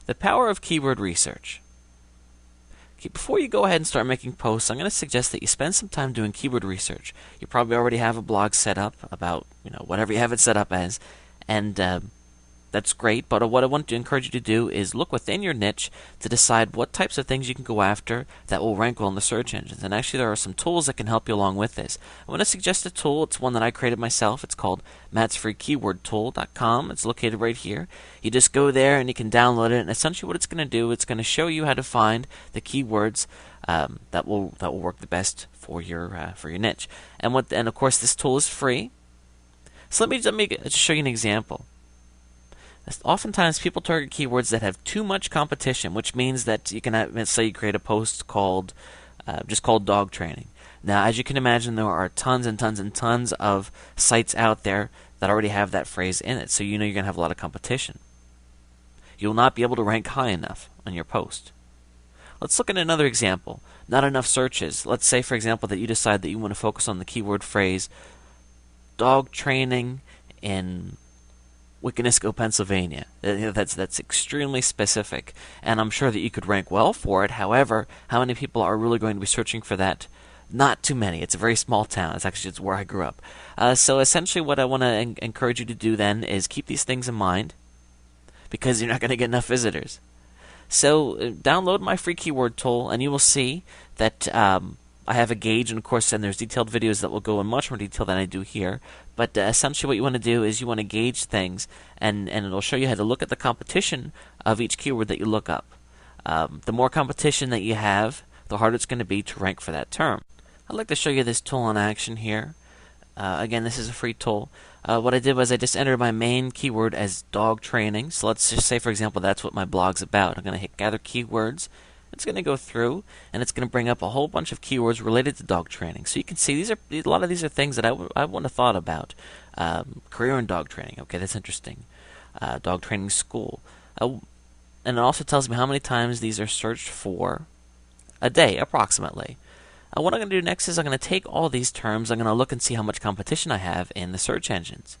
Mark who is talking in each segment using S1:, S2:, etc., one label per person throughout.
S1: The power of keyword research. Okay, before you go ahead and start making posts, I'm going to suggest that you spend some time doing keyword research. You probably already have a blog set up about whatever you have it set up as, and that's great, but what I want to encourage you to do is look within your niche to decide what types of things you can go after that will rank well in the search engines. And actually, there are some tools that can help you along with this. I want to suggest a tool. It's one that I created myself. It's called matsfreekeywordtool.com. It's located right here. You just go there and you can download it. And essentially, what it's going to do, it's going to show you how to find the keywords that will work the best for your niche. And of course, this tool is free. So let me show you an example. Oftentimes, people target keywords that have too much competition, which means that you can let's say you create a post called just called dog training. Now, as you can imagine, there are tons and tons and tons of sites out there that already have that phrase in it, so you're going to have a lot of competition. You'll not be able to rank high enough on your post. Let's look at another example. Not enough searches. Let's say, for example, that you decide that you want to focus on the keyword phrase dog training in Wiconisco, Pennsylvania. That's extremely specific, and I'm sure that you could rank well for it. However, how many people are really going to be searching for that? Not too many. It's a very small town. It's where I grew up. So essentially, what I want to encourage you to do then is keep these things in mind, because you're not going to get enough visitors. So download my free keyword tool, and you will see that I have a gauge, and of course, then there's detailed videos that will go in much more detail than I do here. But essentially, what you want to do is you want to gauge things, and it'll show you how to look at the competition of each keyword that you look up. The more competition that you have, the harder it's going to be to rank for that term. I'd like to show you this tool in action here. Again, this is a free tool. What I did was I just entered my main keyword as dog training. So let's just say, for example, that's what my blog's about. I'm going to hit gather keywords. It's going to go through, and it's going to bring up a whole bunch of keywords related to dog training. So you can see a lot of these are things that I wouldn't have thought about. Career in dog training. Okay, that's interesting. Dog training school. And it also tells me how many times these are searched for a day, approximately. What I'm going to do next is I'm going to take all these terms. I'm going to look and see how much competition I have in the search engines.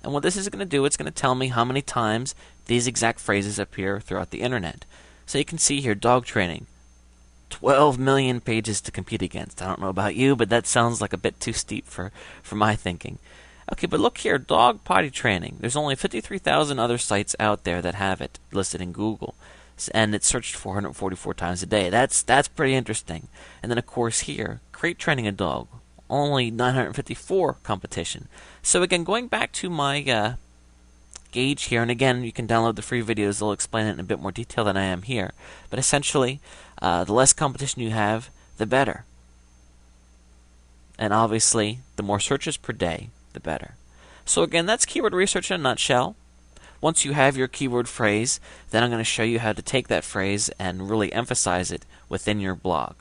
S1: And what this is going to do, it's going to tell me how many times these exact phrases appear throughout the internet. So you can see here, dog training, 12 million pages to compete against. I don't know about you, but that sounds like a bit too steep for my thinking. Okay, but look here, dog potty training. There's only 53,000 other sites out there that have it listed in Google, and it's searched 444 times a day. That's pretty interesting. And then, of course, here, crate training a dog. Only 954 competition. So again, going back to my gauge here, and again, you can download the free videos. They'll explain it in a bit more detail than I am here. But essentially, the less competition you have, the better. And obviously, the more searches per day, the better. So again, that's keyword research in a nutshell. Once you have your keyword phrase, then I'm going to show you how to take that phrase and really emphasize it within your blog.